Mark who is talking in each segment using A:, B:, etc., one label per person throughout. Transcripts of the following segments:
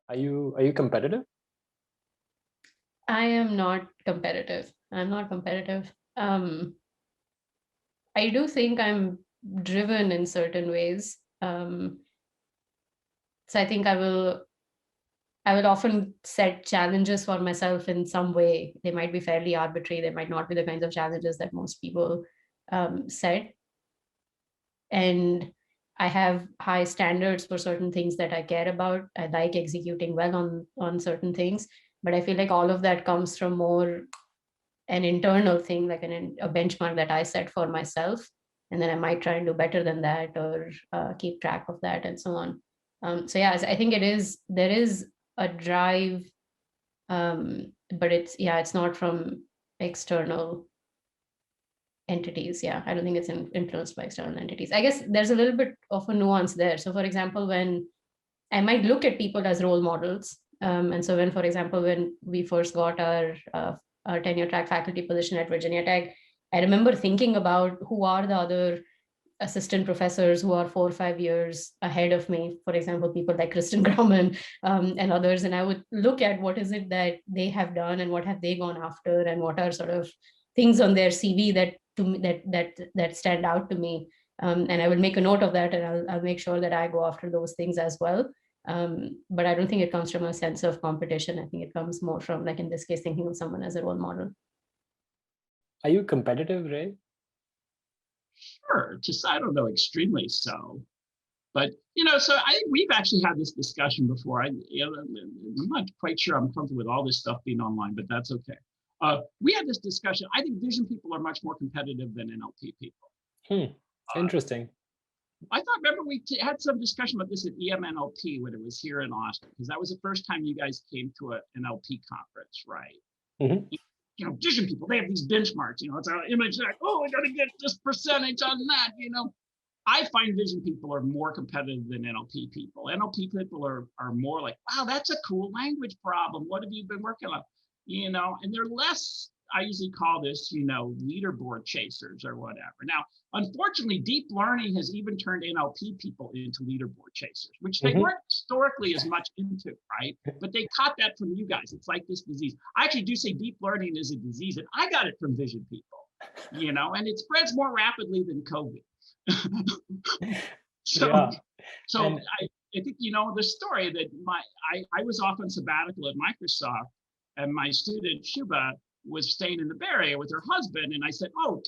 A: Are you competitive?
B: I am not competitive. I'm not competitive. I do think I'm driven in certain ways. So I think I will often set challenges for myself in some way. They might be fairly arbitrary. They might not be the kinds of challenges that most people set. And I have high standards for certain things that I care about. I like executing well on certain things, but I feel like all of that comes from more an internal thing, like a benchmark that I set for myself, and then I might try and do better than that or keep track of that and so on. So yeah, I think there is a drive, but it's not from external entities. Yeah, I don't think it's influenced by external entities. I guess there's a little bit of a nuance there. So for example, when I might look at people as role models, and so when, for example, when we first got our tenure track faculty position at Virginia Tech, I remember thinking about who are the other assistant professors who are 4 or 5 years ahead of me, for example, people like Kristen Grauman, and others, and I would look at what is it that they have done and what have they gone after and what are sort of things on their CV that to me that stand out to me, and I will make a note of that, and I'll make sure that I go after those things as well. But I don't think it comes from a sense of competition. I think it comes more from, like in this case, thinking of someone as a role model.
A: Are you competitive, Ray?
C: Sure, just I don't know, extremely so. But so I think we've actually had this discussion before. I'm not quite sure I'm comfortable with all this stuff being online, but that's okay. We had this discussion. I think vision people are much more competitive than NLP people.
A: Interesting.
C: I thought, remember, we had some discussion about this at EMNLP when it was here in Austin, because that was the first time you guys came to an NLP conference, right?
A: Mm-hmm.
C: Vision people, they have these benchmarks, it's an image like, oh, we got to get this percentage on that, I find vision people are more competitive than NLP people. NLP people are more like, wow, that's a cool language problem. What have you been working on? And they're less, I usually call this, leaderboard chasers or whatever. Now, unfortunately, deep learning has even turned NLP people into leaderboard chasers, which they weren't historically as much into, right? But they caught that from you guys. It's like this disease. I actually do say deep learning is a disease, and I got it from vision people, and it spreads more rapidly than COVID.
A: Yeah.
C: I think the story that I was off on sabbatical at Microsoft, and my student Shuba was staying in the Bay Area with her husband, and I said, "Oh,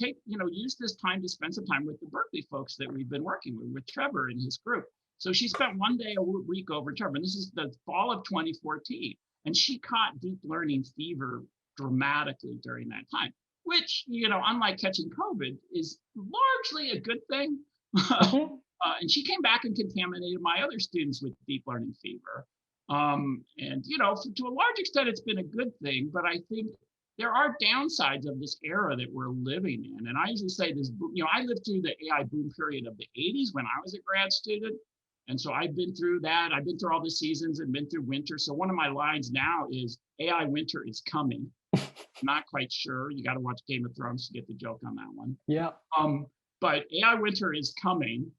C: use this time to spend some time with the Berkeley folks that we've been working with Trevor and his group." So she spent one day a week over Trevor, and this is the fall of 2014, and she caught deep learning fever dramatically during that time, which, unlike catching COVID, is largely a good thing. And she came back and contaminated my other students with deep learning fever. And, to a large extent, it's been a good thing, but I think there are downsides of this era that we're living in. And I usually say this, I lived through the AI boom period of the 80s when I was a grad student. And so I've been through that. I've been through all the seasons and been through winter. So one of my lines now is AI winter is coming. Not quite sure. You got to watch Game of Thrones to get the joke on that one.
A: Yeah.
C: But AI winter is coming.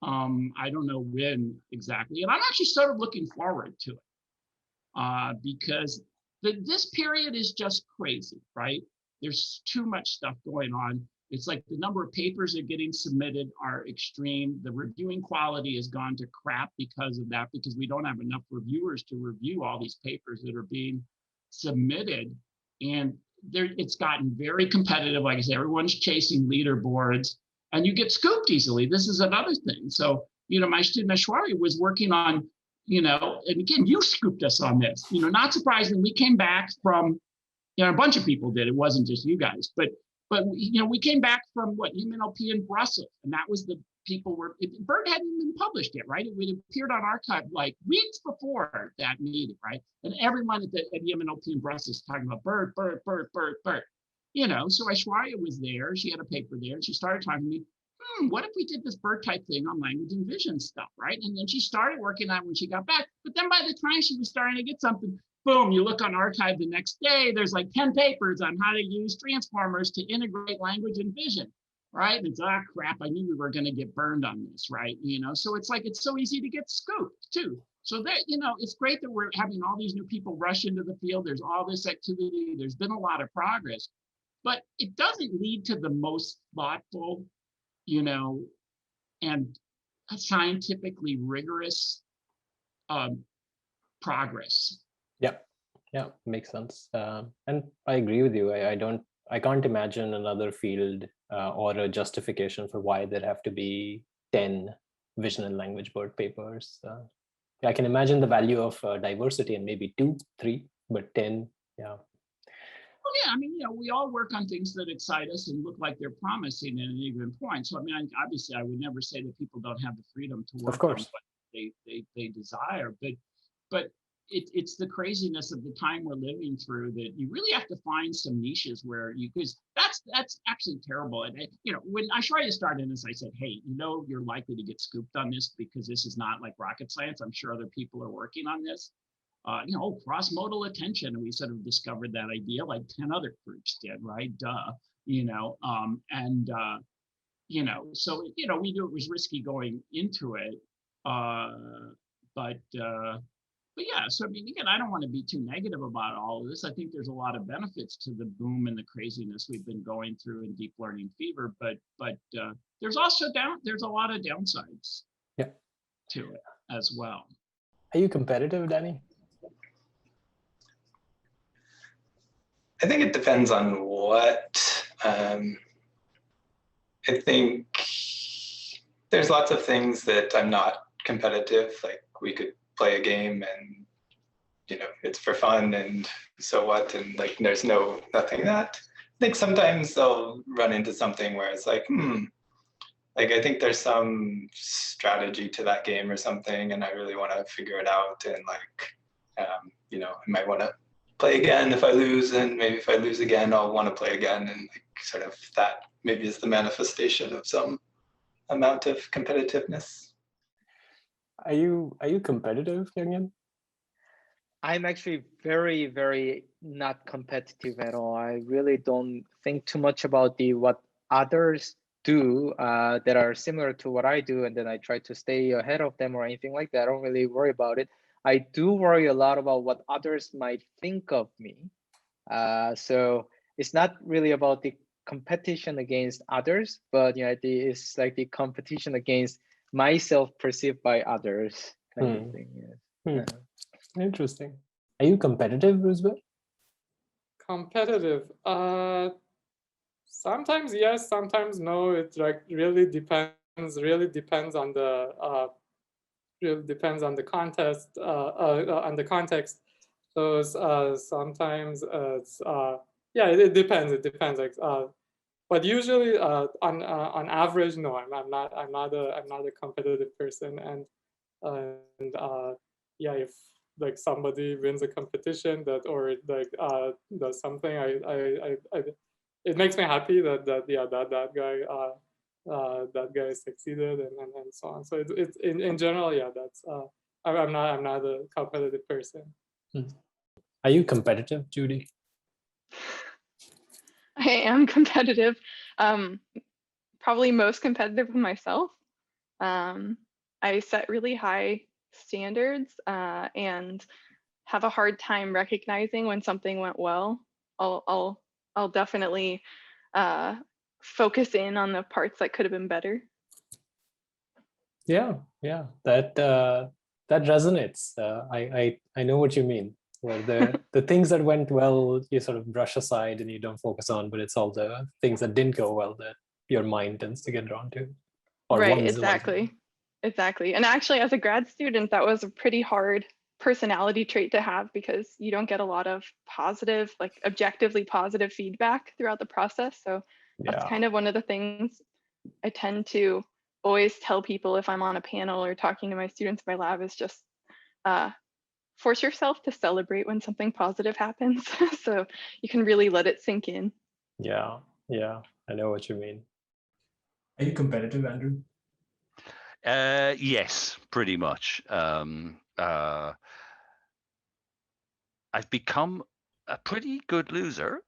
C: I don't know when exactly. And I'm actually sort of looking forward to it because this period is just crazy, right? There's too much stuff going on. It's like the number of papers that are getting submitted are extreme. The reviewing quality has gone to crap because of that, because we don't have enough reviewers to review all these papers that are being submitted. And it's gotten very competitive. Like I said, everyone's chasing leaderboards, and you get scooped easily. This is another thing. So, my student Ashwari was working on, and again, you scooped us on this. Not surprisingly, we came back from, a bunch of people did. It wasn't just you guys, but we came back from UMNLP in Brussels, and that was the people were. BERT hadn't even published yet, right? It appeared on arXiv like weeks before that meeting, right? And everyone at UMNLP in Brussels talking about BERT. So Aishwarya was there. She had a paper there, and she started talking to me. What if we did this BERT type thing on language and vision stuff, right? And then she started working on it when she got back. But then by the time she was starting to get something, boom, you look on arXiv the next day, there's like 10 papers on how to use transformers to integrate language and vision, right? And it's, crap, I knew we were going to get burned on this, right? So it's like, it's so easy to get scooped too. So that, you know, it's great that we're having all these new people rush into the field. There's all this activity. There's been a lot of progress, but it doesn't lead to the most thoughtful, you know, and scientifically rigorous progress.
A: Yeah, makes sense. And I agree with you. I can't imagine another field or a justification for why there have to be 10 vision and language board papers. I can imagine the value of diversity and maybe 2, 3, but 10, yeah.
C: Well, yeah, I mean, you know, we all work on things that excite us and look like they're promising at any given point. So, I mean, obviously, I would never say that people don't have the freedom to work on what they desire, but it's the craziness of the time we're living through that you really have to find some niches where you, because that's actually terrible. And you know, when I tried to start in this, I said, hey, you know, you're likely to get scooped on this because this is not like rocket science. I'm sure other people are working on this. You know, cross-modal attention, and we sort of discovered that idea like 10 other groups did, right? Duh, you know, you know, so, you know, we knew it was risky going into it, but yeah, so I mean, again, I don't want to be too negative about all of this. I think there's a lot of benefits to the boom and the craziness we've been going through in deep learning fever, but there's also there's a lot of downsides to it as well.
A: Are you competitive, Danny?
D: I think it depends on what. I think there's lots of things that I'm not competitive. Like we could play a game and, you know, it's for fun and so what, and like there's nothing that. I think sometimes I'll run into something where it's like, like I think there's some strategy to that game or something, and I really want to figure it out, and like, you know, I might want to play again if I lose, and maybe if I lose again, I'll want to play again, and like sort of that maybe is the manifestation of some amount of competitiveness.
A: Are you competitive, Youngin?
E: I'm actually very, very not competitive at all. I really don't think too much about what others do that are similar to what I do, and then I try to stay ahead of them or anything like that. I don't really worry about it. I do worry a lot about what others might think of me. So it's not really about the competition against others, but you know, it's like the competition against myself perceived by others kind of thing. Yes.
A: Interesting. Are you competitive, Roosevelt?
F: Competitive. Sometimes yes, sometimes no. It like really depends. Really depends on the contest. On the context. So sometimes it's yeah. It depends. It depends. Like but usually on average, no. I'm not a competitive person. And yeah, if like somebody wins a competition or like does something, it makes me happy that guy succeeded and so on. So it's in general, yeah, that's I'm not a competitive person.
A: Are you competitive, Judy?
G: I am competitive. Probably most competitive with myself. I set really high standards and have a hard time recognizing when something went well. I'll definitely focus in on the parts that could have been better.
A: Yeah, that resonates. I know what you mean. Where the things that went well, you sort of brush aside and you don't focus on, but it's all the things that didn't go well that your mind tends to get drawn to. Or
G: right, exactly. And actually, as a grad student, that was a pretty hard personality trait to have because you don't get a lot of positive, like objectively positive feedback throughout the process. So that's kind of one of the things I tend to always tell people if I'm on a panel or talking to my students in my lab is just force yourself to celebrate when something positive happens so you can really let it sink in.
A: Yeah, I know what you mean. Are you competitive, Andrew?
H: Yes, pretty much. I've become a pretty good loser,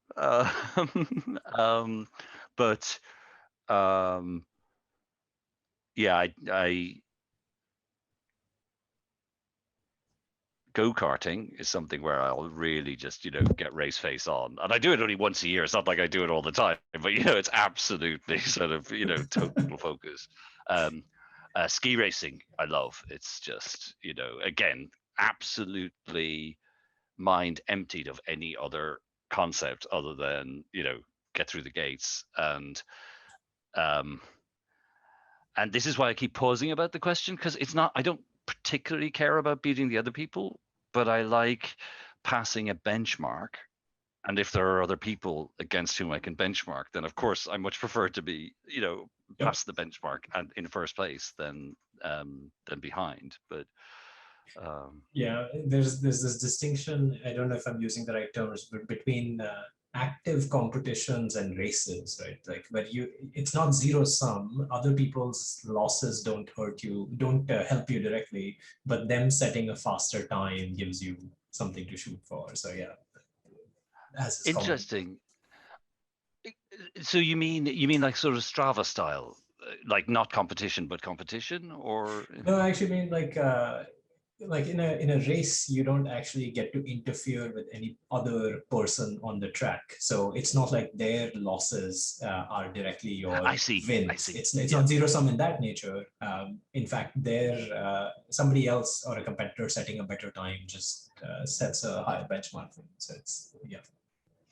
H: but yeah, go-karting is something where I'll really just, get race face on. And I do it only once a year. It's not like I do it all the time, but, it's absolutely sort of, total focus. Ski racing, I love. It's just, again, absolutely mind emptied of any other concept other than, get through the gates. And this is why I keep pausing about the question, because I don't particularly care about beating the other people, but I like passing a benchmark. And if there are other people against whom I can benchmark, then of course I much prefer to be, past the benchmark and in first place than behind. But
A: yeah, there's this distinction. I don't know if I'm using the right terms, but between active competitions and races, right? Like, but it's not zero sum. Other people's losses don't hurt you, don't help you directly, but them setting a faster time gives you something to shoot for. So yeah, as is common.
H: interesting. So you mean like sort of Strava style, like not competition but competition, or?
A: No, I actually mean like in a race, you don't actually get to interfere with any other person on the track. So it's not like their losses are directly your wins. It's not zero sum in that nature. In fact, somebody else or a competitor setting a better time just sets a higher benchmark for you. So it's, yeah.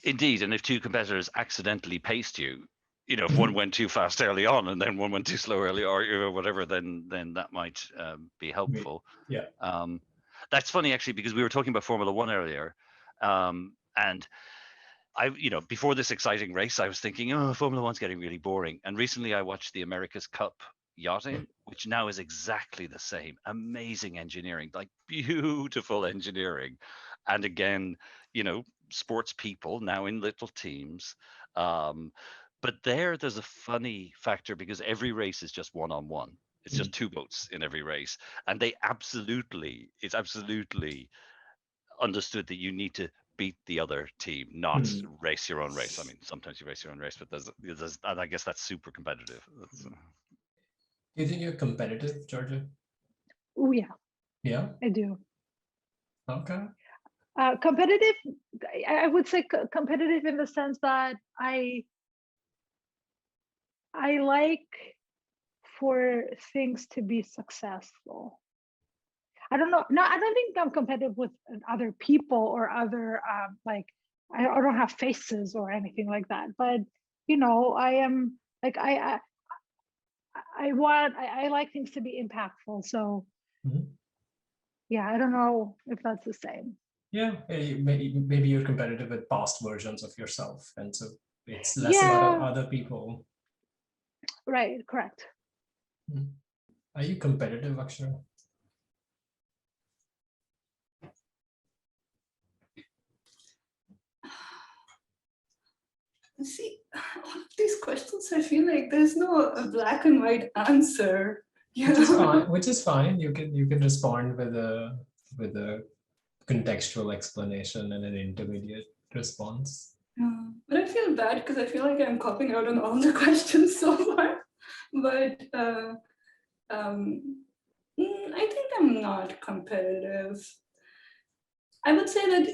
H: Indeed, and if two competitors accidentally paced you, if one went too fast early on and then one went too slow early, or whatever, then that might be helpful.
A: Yeah.
H: That's funny actually, because we were talking about Formula One earlier, and I, before this exciting race, I was thinking, oh, Formula One's getting really boring. And recently, I watched the America's Cup yachting, which now is exactly the same. Amazing engineering, like beautiful engineering, and again, sports people now in little teams. But there's a funny factor, because every race is just one-on-one. It's just two boats in every race. And it's absolutely understood that you need to beat the other team, not race your own race. I mean, sometimes you race your own race, but there's and I guess that's super competitive.
A: Do you think you're competitive, Georgia?
I: Oh, yeah.
A: Yeah?
I: I do.
A: Okay.
I: Competitive, I would say competitive in the sense that I like for things to be successful. I don't know. No, I don't think I'm competitive with other people or other like I don't have faces or anything like that. But I am like I like things to be impactful. So yeah, I don't know if that's the same.
A: Yeah, maybe you're competitive with past versions of yourself, and so it's less about other people.
I: Right, correct.
A: Are you competitive, Akshara?
J: See, all of these questions, I feel like there's no black and white answer.
A: Which is fine. You can respond with a contextual explanation and an intermediate response.
J: But I feel bad because I feel like I'm copping out on all the questions so far. But I think I'm not competitive. I would say that,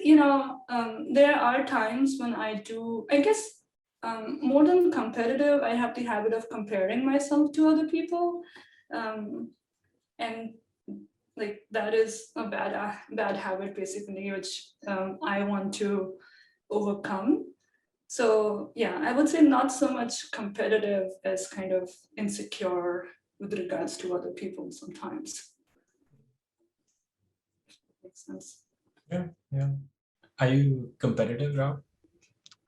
J: there are times when I do, I guess, more than competitive, I have the habit of comparing myself to other people. And like that is a bad habit basically, which I want to overcome. So yeah, I would say not so much competitive as kind of insecure with regards to other people sometimes. Makes sense.
A: Yeah. Are you competitive, Rob?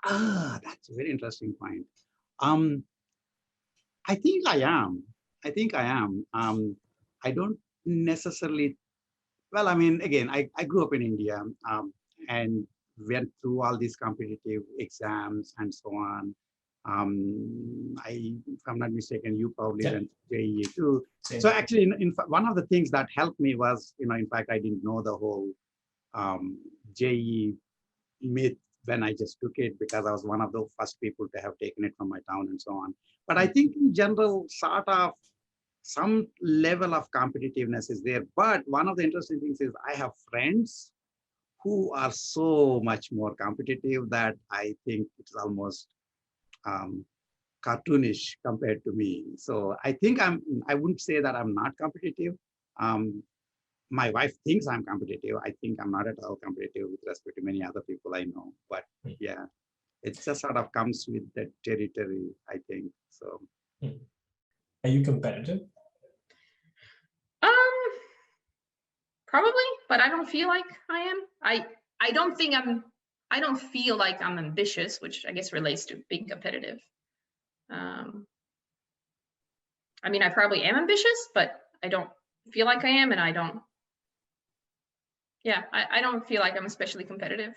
K: That's a very interesting point. I think I am. I don't necessarily, well, I mean, again, I grew up in India and went through all these competitive exams and so on. If I'm not mistaken, you probably went to JEE too.
A: Same.
K: So actually, in fact, one of the things that helped me was, in fact, I didn't know the whole JEE myth when I just took it, because I was one of the first people to have taken it from my town and so on. But I think in general, sort of some level of competitiveness is there. But one of the interesting things is I have friends who are so much more competitive that I think it's almost cartoonish compared to me. So I think I wouldn't say that I'm not competitive. My wife thinks I'm competitive. I think I'm not at all competitive with respect to many other people I know. But yeah, it just sort of comes with the territory, I think. So.
L: Are you competitive?
M: Probably, but I don't feel like I am. I don't think I don't feel like I'm ambitious, which I guess relates to being competitive. I mean, I probably am ambitious, but I don't feel like I am, and I don't. Yeah, I don't feel like I'm especially competitive.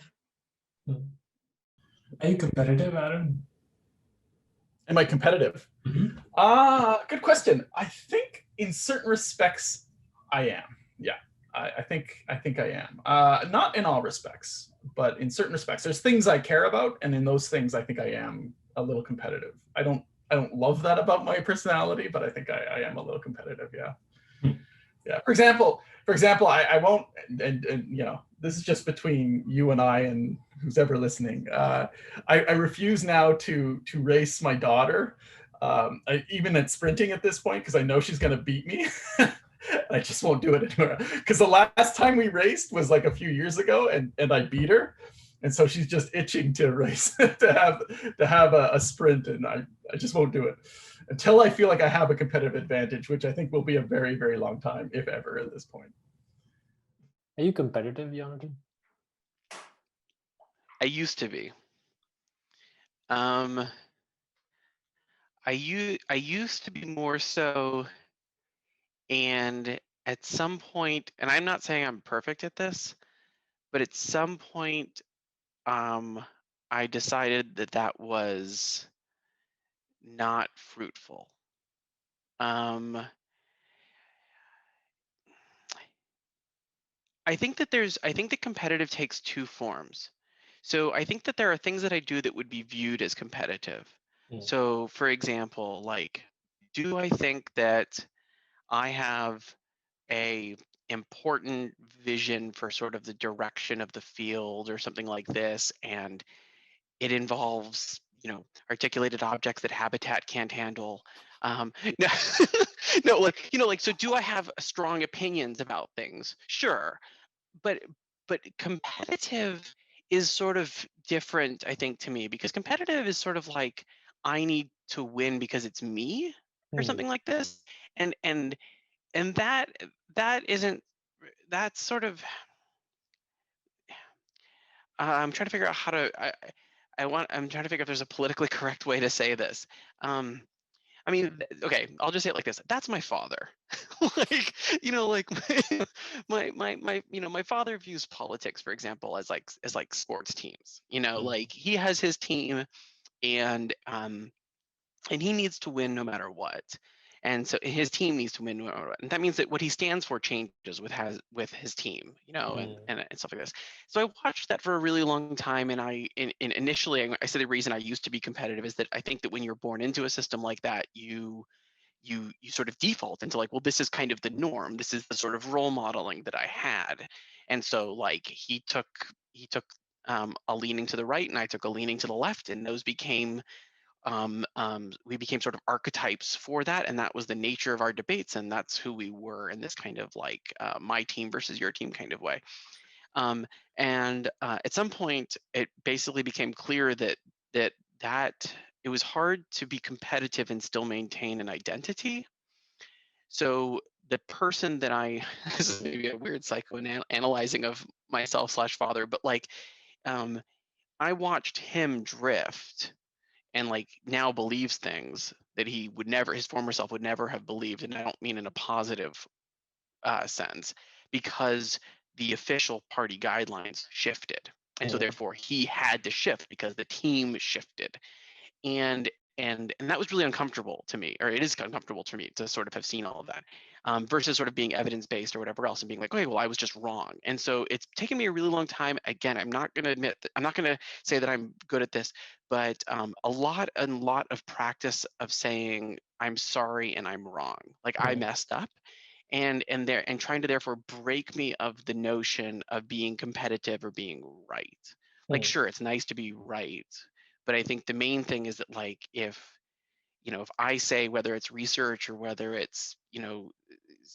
L: Are you competitive, Aaron?
N: Am I competitive? Good question. I think in certain respects I am. Yeah, I think I am. Not in all respects, but in certain respects. There's things I care about, and in those things I think I am a little competitive. I don't love that about my personality, but I think I am a little competitive. Yeah. Yeah. For example, I won't, and you know, this is just between you and I and who's ever listening. I refuse now to race my daughter, even at sprinting at this point, because I know she's going to beat me. I just won't do it anymore. Because the last time we raced was like a few years ago, and I beat her, and so she's just itching to race to have a sprint, and I just won't do it until I feel like I have a competitive advantage, which I think will be a very, very long time, if ever, at this point.
A: Are you competitive, Jonathan?
O: I used to be. I used to be more so, and at some point, and I'm not saying I'm perfect at this, but at some point, I decided that was not fruitful. I think that competitive takes two forms. So I think that there are things that I do that would be viewed as competitive. So for example, like, do I think that I have a important vision for sort of the direction of the field or something like this, and it involves, you know, articulated objects that Habitat can't handle. No, no, like, you know, like, so do I have strong opinions about things? Sure, but competitive is sort of different, I think, to me, because competitive is sort of like, I need to win because it's me or something like this, and that isn't, that's sort of, I'm trying to figure out how to, I'm trying to figure out if there's a politically correct way to say this. I mean, okay, I'll just say it like this. That's my father. Like, you know, like my you know, my father views politics, for example, as like sports teams. You know, like he has his team, and he needs to win no matter what. And so his team needs to win no matter what. And that means that what he stands for changes with his team, you know, and stuff like this. So I watched that for a really long time. And initially, I said the reason I used to be competitive is that I think that when you're born into a system like that, you sort of default into like, well, this is kind of the norm. This is the sort of role modeling that I had. And so like he took a leaning to the right, and I took a leaning to the left, and those became we became sort of archetypes for that, and that was the nature of our debates, and that's who we were in this kind of like my team versus your team kind of way. And at some point, it basically became clear that it was hard to be competitive and still maintain an identity. So the person that this is maybe a weird psychoanalyzing of myself / father, but like I watched him drift, and like now believes things that he would never, his former self would never have believed. And I don't mean in a positive sense, because the official party guidelines shifted. And so therefore he had to shift because the team shifted. And that was really uncomfortable to me, or it is uncomfortable to me to sort of have seen all of that, versus sort of being evidence-based or whatever else and being like, okay, well, I was just wrong. And so it's taken me a really long time. Again, I'm not going to admit that, I'm not going to say that I'm good at this, but a lot of practice of saying, I'm sorry and I'm wrong. Like I messed up. And trying to therefore break me of the notion of being competitive or being right. Like, sure, it's nice to be right, but I think the main thing is that, like, if I say, whether it's research or whether it's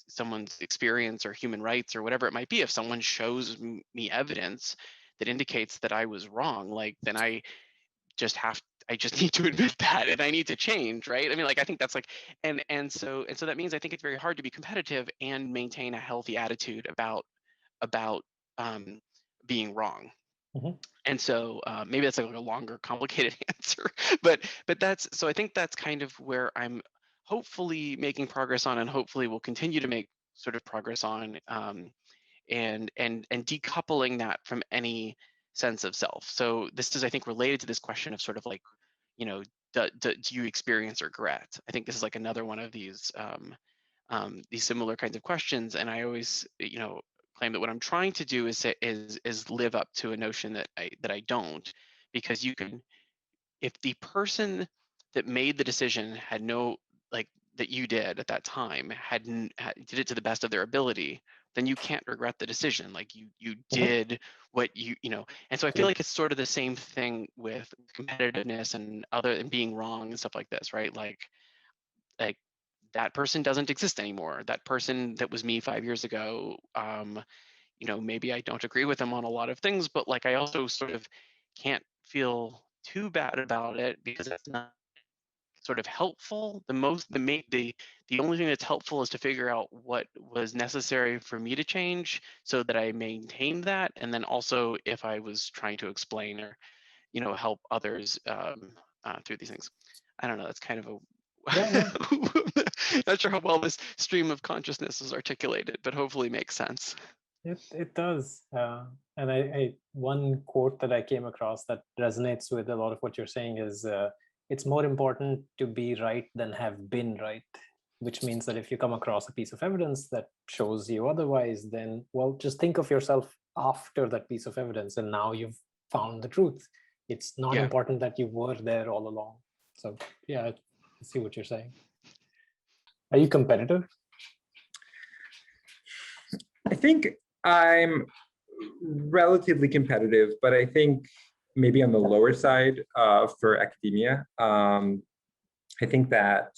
O: someone's experience or human rights or whatever it might be, if someone shows me evidence that indicates that I was wrong, like, then I just need to admit that, and I need to change, right? I mean, like, I think that's like, and so that means I think it's very hard to be competitive and maintain a healthy attitude about being wrong. And so maybe that's like a longer, complicated answer, but that's, so I think that's kind of where I'm hopefully making progress on, and hopefully will continue to make sort of progress on, and decoupling that from any sense of self. So this is, I think, related to this question of sort of like, do you experience regret? I think this is like another one of these similar kinds of questions. And I always, claim that what I'm trying to do is live up to a notion that I don't, because you can, if the person that made the decision had no, like, that you did at that time did it to the best of their ability, then you can't regret the decision. Like you did what and so I feel like it's sort of the same thing with competitiveness and being wrong and stuff like this, right? Like that person doesn't exist anymore. That person that was me 5 years ago, maybe I don't agree with them on a lot of things, but like I also sort of can't feel too bad about it because it's not sort of helpful. The only thing that's helpful is to figure out what was necessary for me to change so that I maintained that. And then also if I was trying to explain or, help others through these things. I don't know, that's kind of not sure how well this stream of consciousness is articulated, but hopefully makes sense.
A: It does. And I one quote that I came across that resonates with a lot of what you're saying is, it's more important to be right than have been right, which means that if you come across a piece of evidence that shows you otherwise, then, well, just think of yourself after that piece of evidence, and now you've found the truth. It's not important that you were there all along. So yeah, I see what you're saying. Are you competitive?
P: I think I'm relatively competitive, but I think maybe on the lower side for academia. I think that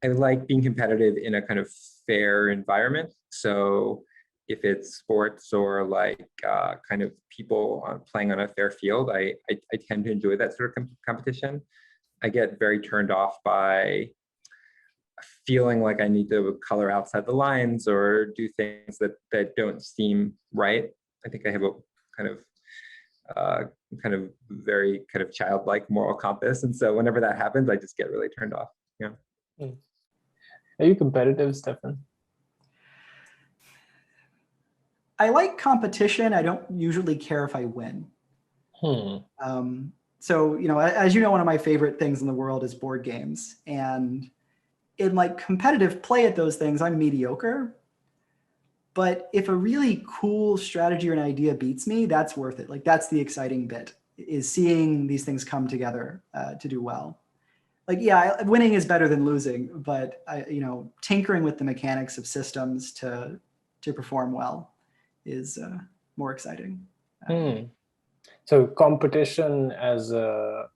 P: I like being competitive in a kind of fair environment. So if it's sports or like kind of people playing on a fair field, I tend to enjoy that sort of competition. I get very turned off by feeling like I need to color outside the lines or do things that don't seem right. I think I have a kind of very kind of childlike moral compass, and so whenever that happens, I just get really turned off. Yeah.
A: Are you competitive, Stefan?
Q: I like competition. I don't usually care if I win. So, as you know, one of my favorite things in the world is board games. And in like competitive play at those things, I'm mediocre. But if a really cool strategy or an idea beats me, that's worth it. Like that's the exciting bit, is seeing these things come together to do well. Like, yeah, winning is better than losing, but tinkering with the mechanics of systems to perform well is more exciting.
A: So competition as a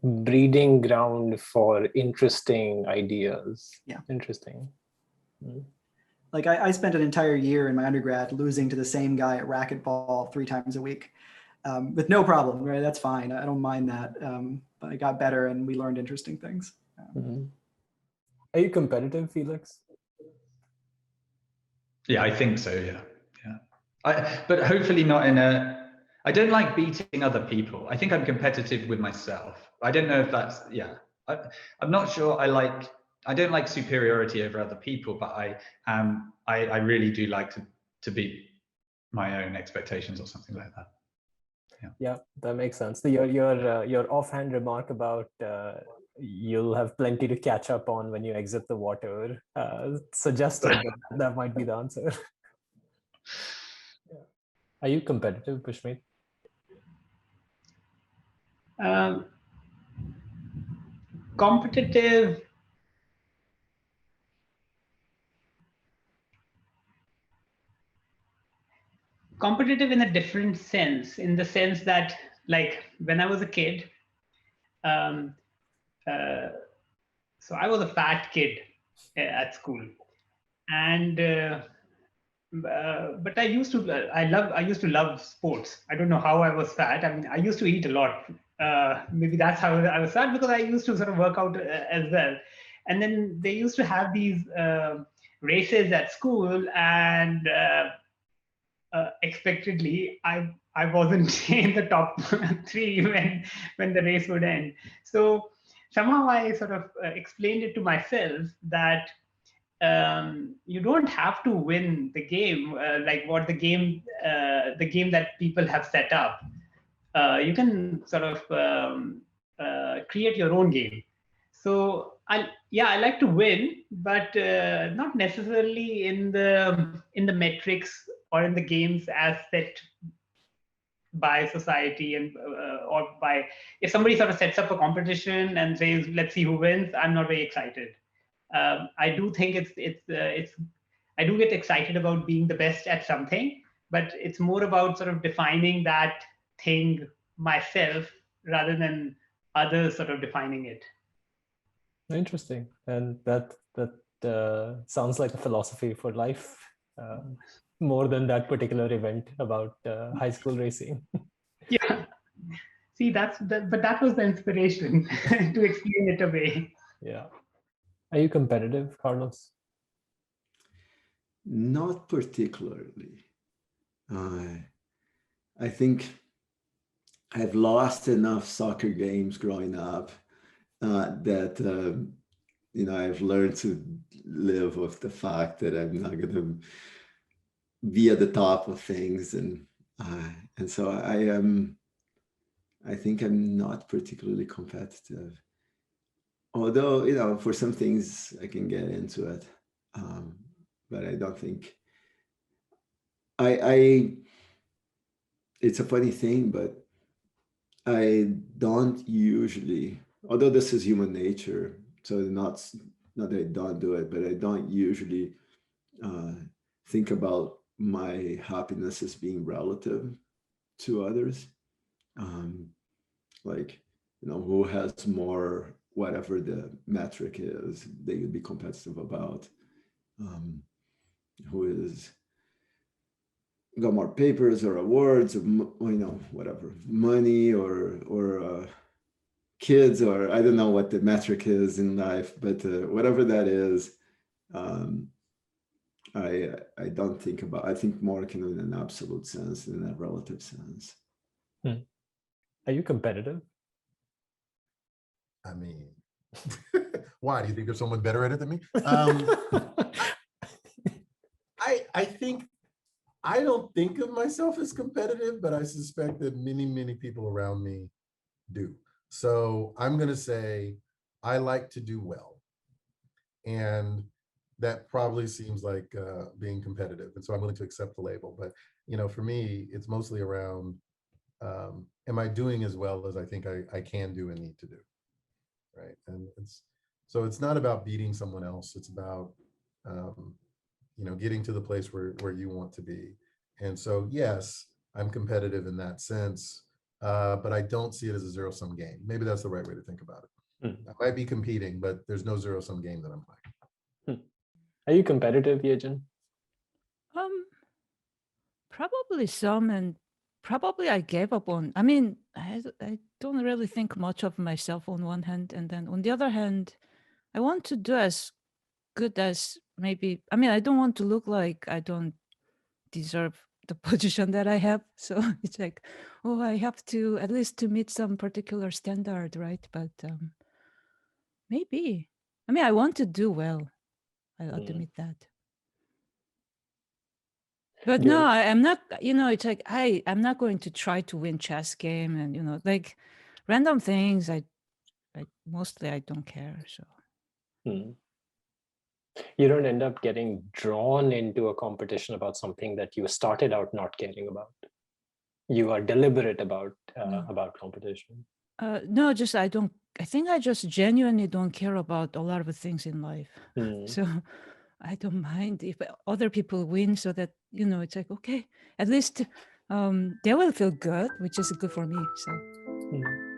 A: breeding ground for interesting ideas.
Q: Yeah.
A: Interesting.
Q: Like I spent an entire year in my undergrad losing to the same guy at racquetball 3 times a week with no problem, right? That's fine. I don't mind that. But I got better and we learned interesting things.
A: Are you competitive, Felix?
R: Yeah, I think so. Yeah. But hopefully not in a, I don't like beating other people. I think I'm competitive with myself. I don't know if that's, I'm not sure I don't like superiority over other people, but I really do like to beat my own expectations or something like that.
A: Yeah, that makes sense. Your offhand remark about you'll have plenty to catch up on when you exit the water suggested that might be the answer. Are you competitive, Pushmeet?
S: Competitive, competitive in a different sense, in the sense that, like, when I was a kid, so I was a fat kid at school, and but I used to love sports. I don't know how I was fat. I mean, I used to eat a lot. Maybe that's how I was fat, because I used to sort of work out as well. And then they used to have these races at school, and expectedly, I wasn't in the top 3 when the race would end. So somehow I sort of explained it to myself that you don't have to win the game, like what the game that people have set up. You can sort of create your own game. So I like to win, but not necessarily in the metrics or in the games as set by society, and or by, if somebody sort of sets up a competition and says, let's see who wins, I'm not very excited. I do think I do get excited about being the best at something, but it's more about sort of defining that thing myself rather than others sort of defining it.
A: Interesting. And that sounds like a philosophy for life, more than that particular event about high school racing.
S: Yeah. See, but that was the inspiration to explain it away.
A: Yeah. Are you competitive, Carlos?
T: Not particularly. I think I've lost enough soccer games growing up that I've learned to live with the fact that I'm not going to be at the top of things, and so I think I'm not particularly competitive. Although, for some things I can get into it, but I don't think it's a funny thing, but I don't usually, although this is human nature, so not that I don't do it, but I don't usually think about my happiness as being relative to others. Like, who has more, whatever the metric is, they would be competitive about. Who is got more papers or awards or whatever, money or kids, or I don't know what the metric is in life, but whatever that is, I don't think about. I think more in an absolute sense than in a relative sense.
A: Are you competitive?
S: I mean, why do you think there's someone better at it than me? I think I don't think of myself as competitive, but I suspect that many people around me do. So I'm going to say I like to do well, and that probably seems like being competitive, and so I'm willing to accept the label. But for me, it's mostly around am I doing as well as I think I can do and need to do, right? And it's not about beating someone else. It's about getting to the place where you want to be. And so yes, I'm competitive in that sense, but I don't see it as a zero-sum game. Maybe that's the right way to think about it. I might be competing, but there's no zero-sum game that I'm playing.
A: Are you competitive, Yejin?
U: Probably some, and probably I gave up on. I mean, I don't really think much of myself on one hand, and then on the other hand, I want to do as good as maybe. I mean, I don't want to look like I don't deserve the position that I have. So it's like, oh, I have to at least to meet some particular standard, right? But maybe. I mean, I want to do well. I'll admit that. But no, I'm not, it's like, I'm not going to try to win chess game and, like random things, mostly I don't care, so.
A: You don't end up getting drawn into a competition about something that you started out not caring about. You are deliberate about competition.
U: No, I think I just genuinely don't care about a lot of things in life. So I don't mind if other people win, so that, you know, it's like, okay, at least they will feel good, which is good for me. So.